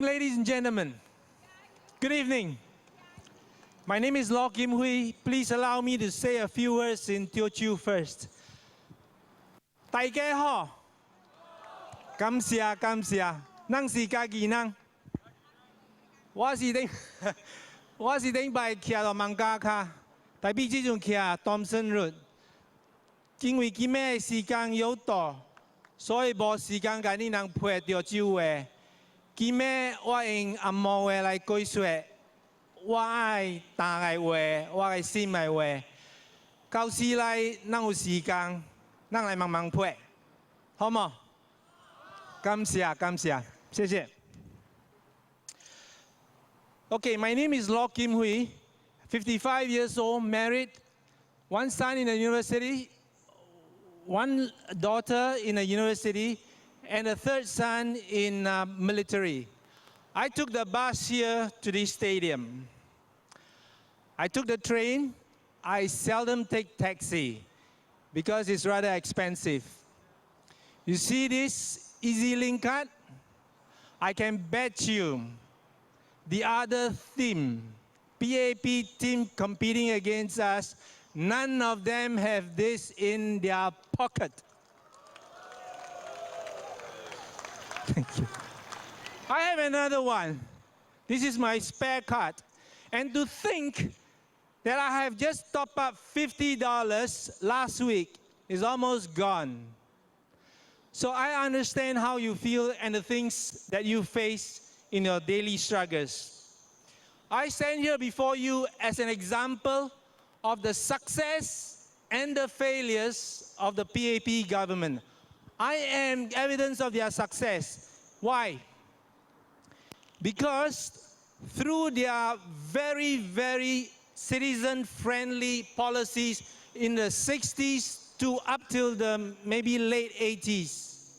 Ladies and gentlemen, good evening. My name is Kim Hwee. Please allow me to say a few words in Teochew first. 大家好，感谢感谢，咱是家己人。我是顶摆徛到孟加卡，但比这种徛Thomson Road。因为今日时间有多，所以无时间甲你人配着酒话。今日我用阿毛话来解说，我爱大个话，我爱心个话。到时来，咱有时间，咱来慢慢配，好冇？感谢感谢，谢谢。Okay, my name is Kim Hwee, 55 years old, married, one son in a university, one daughter in a university, and a third son in military. I took the bus here to this stadium. I took the train. I seldom take taxi because it's rather expensive. You see this EasyLink card? I can bet you the other team, PAP team competing against us, none of them have this in their pocket. Thank you. I have another one. This is my spare card. And to think that I have just topped up $50 last week is almost gone. So I understand how you feel and the things that you face in your daily struggles. I stand here before you as an example of the success and the failures of the PAP government. I am evidence of their success. Why? Because through their very, very citizen-friendly policies in the 60s to up till the maybe late 80s,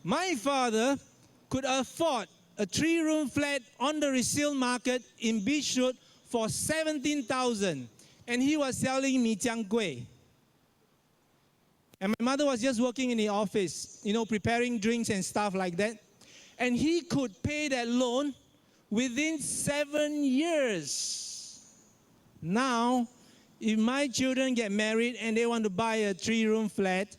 my father could afford a 3-room flat on the resale market in Beach Road for $17,000, and he was selling mee jiang kueh. And my mother was just working in the office, you know, preparing drinks and stuff like that. And he could pay that loan within 7 years. Now, if my children get married and they want to buy a 3-room flat,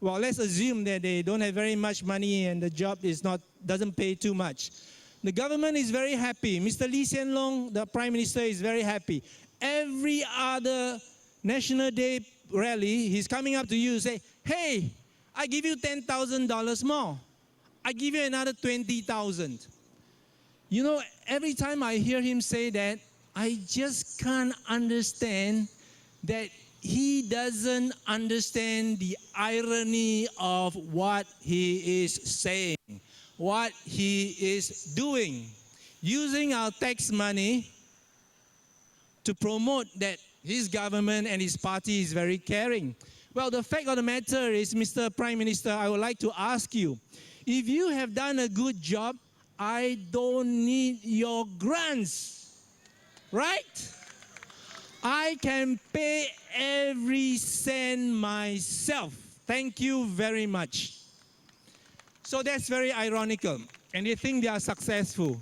well, let's assume that they don't have very much money and the job doesn't pay too much. The government is very happy. Mr. Lee Hsien Loong, the Prime Minister, is very happy. Every other National Day rally, he's coming up to you and say, hey, I give you $10,000 more. I give you another $20,000. You know, every time I hear him say that, I just can't understand that he doesn't understand the irony of what he is saying, what he is doing, using our tax money to promote that his government and his party is very caring. Well, the fact of the matter is, Mr. Prime Minister, I would like to ask you, if you have done a good job, I don't need your grants, right? I can pay every cent myself. Thank you very much. So that's very ironical, and they think they are successful.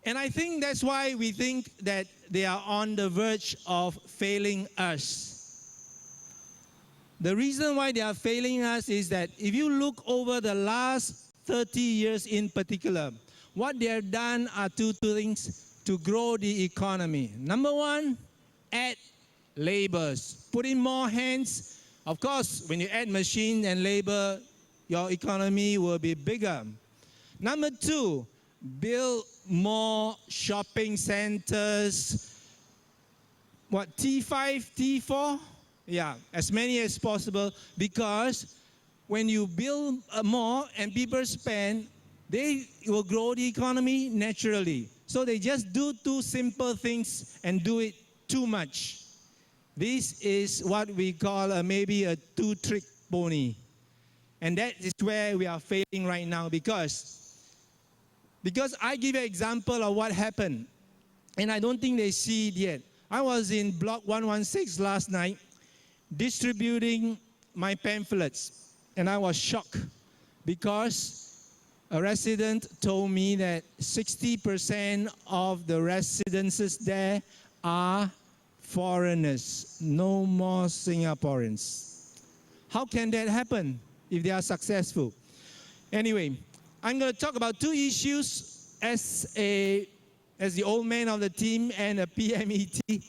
And I think that's why we think that they are on the verge of failing us. The reason why they are failing us is that if you look over the last 30 years in particular, what they have done are two things to grow the economy. Number one, add laborers, put in more hands. Of course, when you add machine and labor, your economy will be bigger. Number two, build more shopping centers. What, T5, T4? Yeah, as many as possible, because when you build more and people spend, they will grow the economy naturally. So they just do two simple things and do it too much. This is what we call maybe a two-trick pony. And that is where we are failing right now, because I give an example of what happened, and I don't think they see it yet. I was in Block 116 last night distributing my pamphlets, and I was shocked because A resident told me that 60% of the residences there are foreigners, no more Singaporeans. How can that happen if they are successful? Anyway, I'm going to talk about two issues as the old man of the team and a PMET.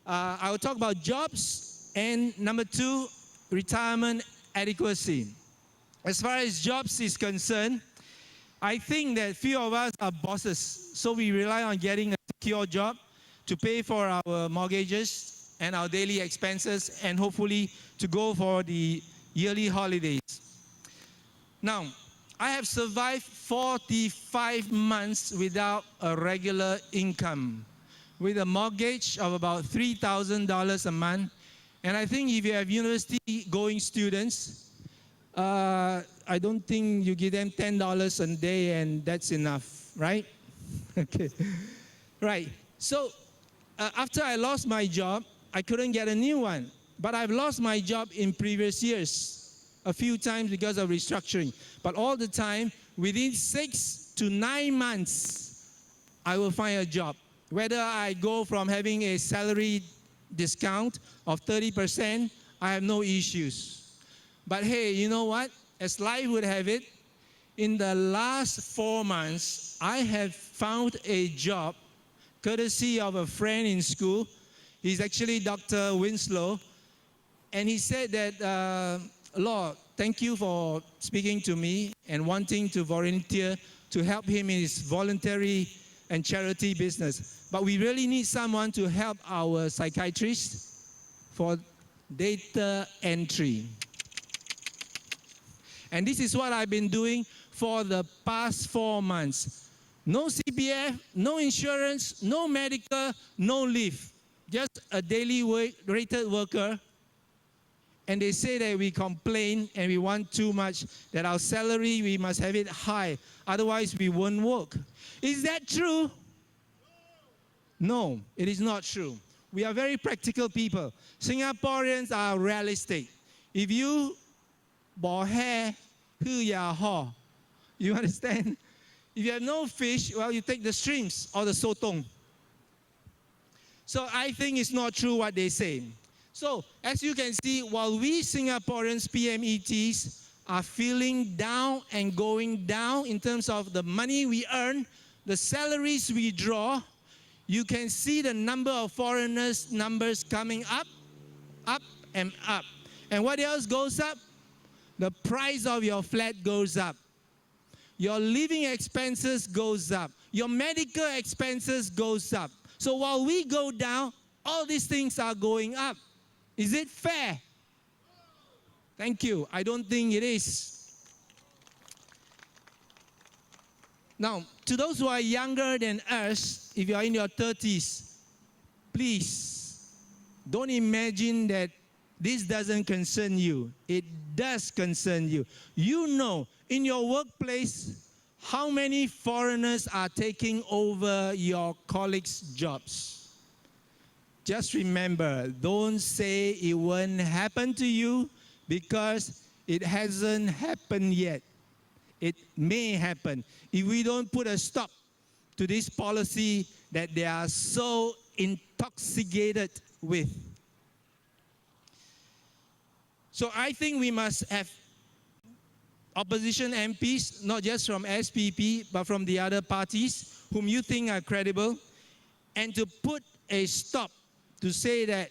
I will talk about jobs and number two, retirement adequacy. As far as jobs is concerned, I think that few of us are bosses, so we rely on getting a secure job to pay for our mortgages and our daily expenses and hopefully to go for the yearly holidays. Now, I have survived 45 months without a regular income, with a mortgage of about $3,000 a month. And I think if you have university-going students, I don't think you give them $10 a day and that's enough, right? Okay, right. So after I lost my job, I couldn't get a new one. But I've lost my job in previous years a few times because of restructuring. But all the time, within 6 to 9 months, I will find a job. Whether I go from having a salary discount of 30%, I have no issues. But hey, you know what? As life would have it, in the last 4 months, I have found a job courtesy of a friend in school. He's actually Dr. Winslow. And he said that, Lord, thank you for speaking to me and wanting to volunteer to help him in his voluntary and charity business. But we really need someone to help our psychiatrist for data entry. And this is what I've been doing for the past 4 months. No CPF, no insurance, no medical, no leave. Just a daily rated worker. And they say that we complain and we want too much, that our salary, we must have it high. Otherwise, we won't work. Is that true? No, it is not true. We are very practical people. Singaporeans are realistic. If you bo hair, you understand? If you have no fish, well, you take the streams or the sotong. So I think it's not true what they say. So as you can see, while we Singaporeans, PMETs, are feeling down and going down in terms of the money we earn, the salaries we draw, you can see the number of foreigners numbers coming up, up and up. And what else goes up? The price of your flat goes up. Your living expenses goes up. Your medical expenses goes up. So while we go down, all these things are going up. Is it fair? Thank you. I don't think it is. Now, to those who are younger than us, if you are in your 30s, please don't imagine that this doesn't concern you. It does concern you. You know, in your workplace, how many foreigners are taking over your colleagues' jobs? Just remember, don't say it won't happen to you because it hasn't happened yet. It may happen if we don't put a stop to this policy that they are so intoxicated with. So I think we must have opposition MPs, not just from SPP, but from the other parties whom you think are credible, and to put a stop to say that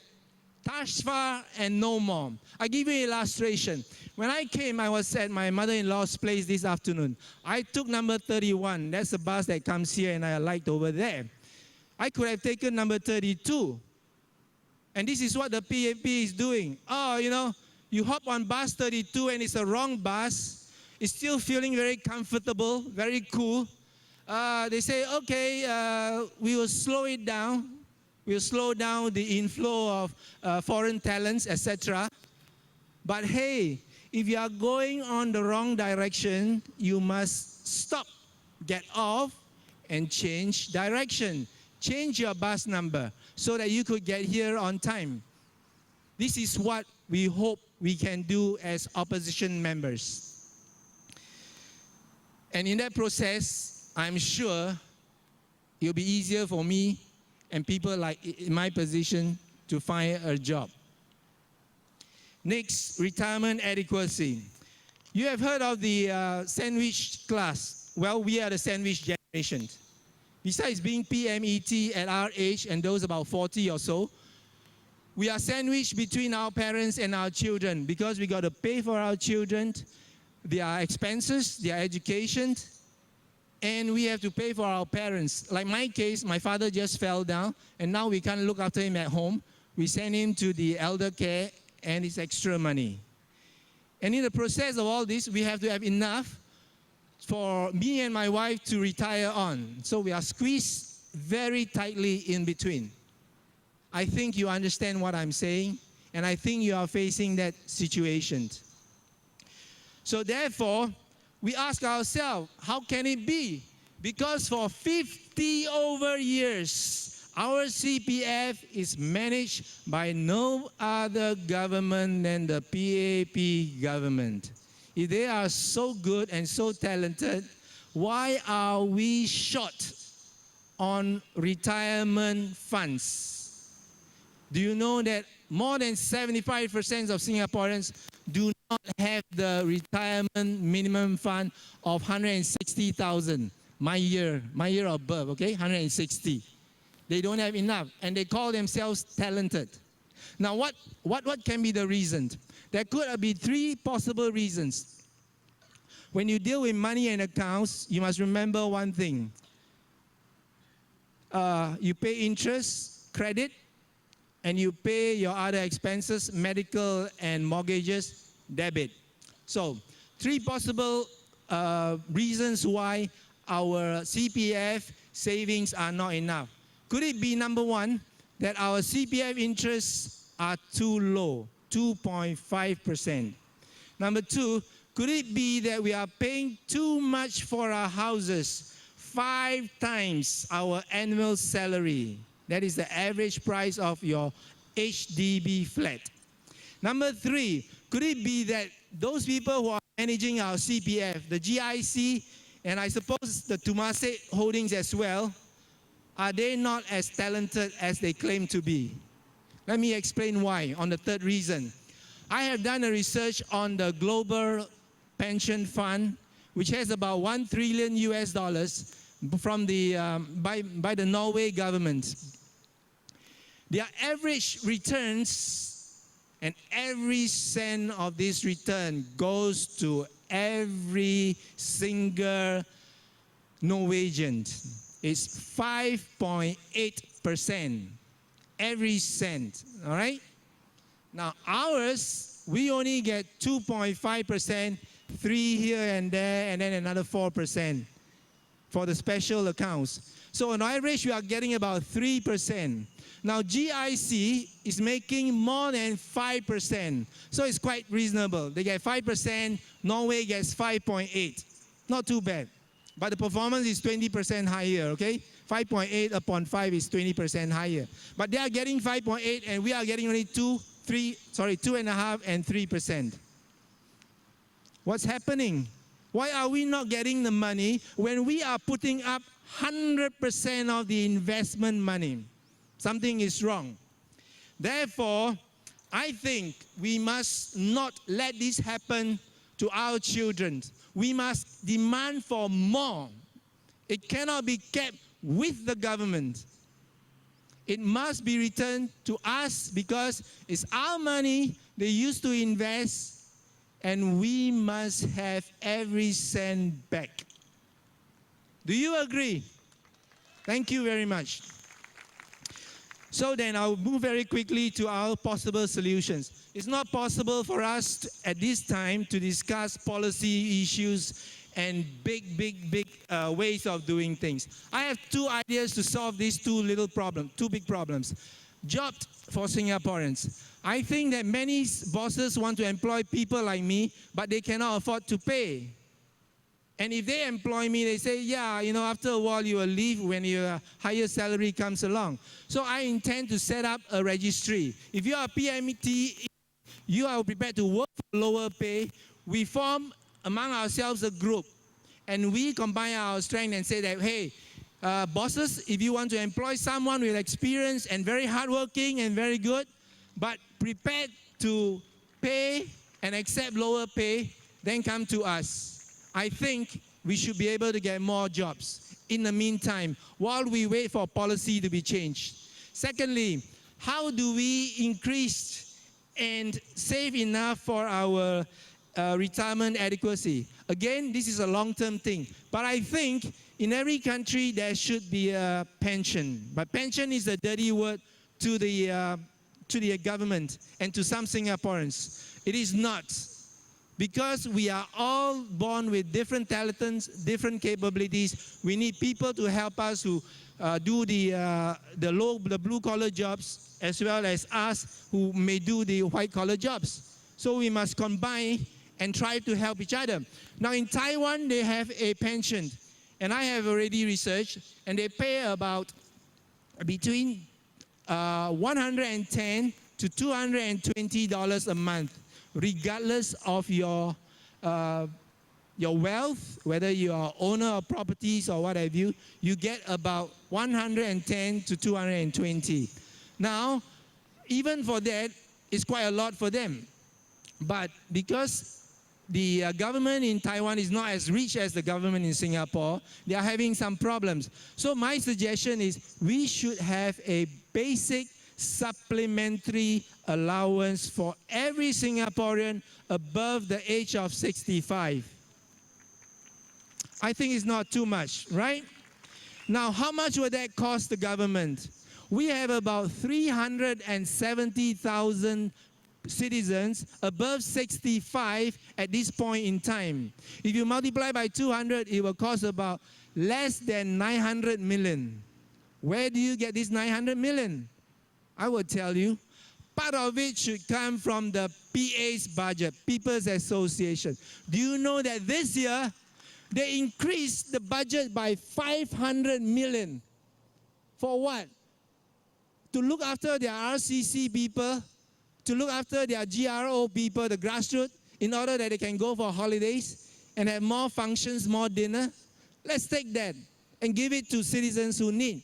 Tashfa and no more. I'll give you an illustration. When I came, I was at my mother-in-law's place this afternoon. I took number 31. That's the bus that comes here and I liked over there. I could have taken number 32. And this is what the PAP is doing. Oh, you know, you hop on bus 32 and it's a wrong bus. It's still feeling very comfortable, very cool. They say, okay, we will slow it down. We'll slow down the inflow of foreign talents, etc. But hey, if you are going on the wrong direction, you must stop, get off, and change direction. Change your bus number so that you could get here on time. This is what we hope we can do as opposition members. And in that process, I'm sure it'll be easier for me and people like in my position to find a job. Next, retirement adequacy. You have heard of the sandwich class. Well, we are the sandwich generation. Besides being PMET at our age and those about 40 or so, we are sandwiched between our parents and our children because we got to pay for our children, their expenses, their education, and we have to pay for our parents. Like my case, my father just fell down, and now we can't look after him at home. We send him to the elder care, and it's extra money. And in the process of all this, we have to have enough for me and my wife to retire on. So we are squeezed very tightly in between. I think you understand what I'm saying, and I think you are facing that situation. So therefore, we ask ourselves, how can it be? Because for 50 over years, our CPF is managed by no other government than the PAP government. If they are so good and so talented, why are we short on retirement funds? Do you know that more than 75% of Singaporeans do not have the retirement minimum fund of 160,000 my year or above, okay, 160. They don't have enough, and they call themselves talented. Now, what can be the reason? There could be three possible reasons. When you deal with money and accounts, you must remember one thing. You pay interest, credit, and you pay your other expenses, medical and mortgages, debit. So, three possible reasons why our CPF savings are not enough. Could it be, number one, that our CPF interests are too low, 2.5%? Number two, could it be that we are paying too much for our houses, 5 times our annual salary? That is the average price of your HDB flat. Number three, could it be that those people who are managing our CPF, the GIC, and I suppose the Temasek holdings as well, are they not as talented as they claim to be? Let me explain why on the third reason. I have done a research on the global pension fund, which has about $1 trillion from the, by the Norway government. Their average returns, and every cent of this return goes to every single Norwegian. It's 5.8%, every cent, all right? Now ours, we only get 2.5%, 3 here and there, and then another 4% for the special accounts. So on average, we are getting about 3%. Now GIC is making more than 5%, so it's quite reasonable. They get 5%, Norway gets 5.8. Not too bad. But the performance is 20% higher, okay? 5.8 upon 5 is 20% higher. But they are getting 5.8 and we are getting only 2.5 and 3%. What's happening? Why are we not getting the money when we are putting up 100% of the investment money? Something is wrong. Therefore, I think we must not let this happen to our children. We must demand for more. It cannot be kept with the government. It must be returned to us because it's our money they used to invest, and we must have every cent back. Do you agree? Thank you very much. So then I'll move very quickly to our possible solutions. It's not possible for us at this time to discuss policy issues and big ways of doing things. I have 2 ideas to solve these 2 big problems. Jobs for Singaporeans. I think that many bosses want to employ people like me, but they cannot afford to pay. And if they employ me, they say, yeah, you know, after a while you will leave when your higher salary comes along. So I intend to set up a registry. If you are a PMT, you are prepared to work for lower pay, we form among ourselves a group. and we combine our strength and say that, hey, bosses, if you want to employ someone with experience and very hardworking and very good, but prepared to pay and accept lower pay, then come to us. I think we should be able to get more jobs in the meantime while we wait for policy to be changed. Secondly, how do we increase and save enough for our retirement adequacy? Again, this is a long-term thing, but I think in every country there should be a pension. But pension is a dirty word to the government and to some Singaporeans. It is not, because we are all born with different talents, different capabilities. We need people to help us who do the blue-collar jobs, as well as us who may do the white-collar jobs. So we must combine and try to help each other. Now in Taiwan, they have a pension, and I have already researched, and they pay about between $110 to $220 a month, regardless of your wealth, whether you are owner of properties or what have you. You get about $110 to $220. Now, even for that, it's quite a lot for them. But because the government in Taiwan is not as rich as the government in Singapore, they are having some problems. So my suggestion is we should have a basic supplementary allowance for every Singaporean above the age of 65. I think it's not too much, right? Now, how much would that cost the government? We have about 370,000 citizens above 65 at this point in time. If you multiply by 200, it will cost about less than 900 million. Where do you get this 900 million? I will tell you. Part of it should come from the PA's budget, People's Association. Do you know that this year, they increased the budget by 500 million. For what? To look after their RCC people, to look after their GRO people, the grassroots, in order that they can go for holidays and have more functions, more dinner. Let's take that and give it to citizens who need.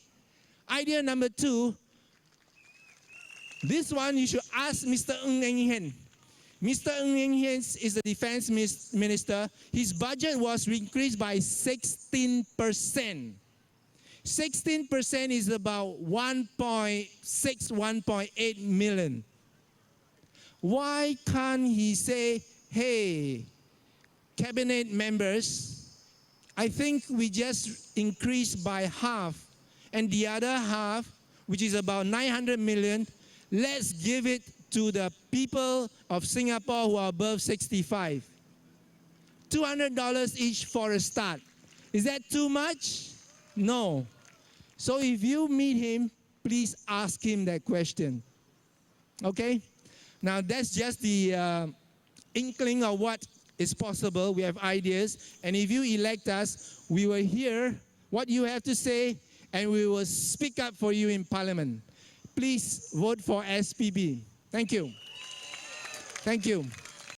Idea number 2, this one you should ask Mr. Ng Eng Hen. Mr. Ng Eng Hen is the defense minister. His budget was increased by 16%. 16% is about 1.6, 1.8 million. Why can't he say, hey, cabinet members, I think we just increased by half, and the other half, which is about 900 million, let's give it to the people of Singapore who are above 65. $200 each for a start. Is that too much? No. So if you meet him, please ask him that question. Okay? Now that's just the inkling of what is possible. We have ideas. And if you elect us, we will hear what you have to say, and we will speak up for you in Parliament. Please vote for SPP. Thank you. Thank you.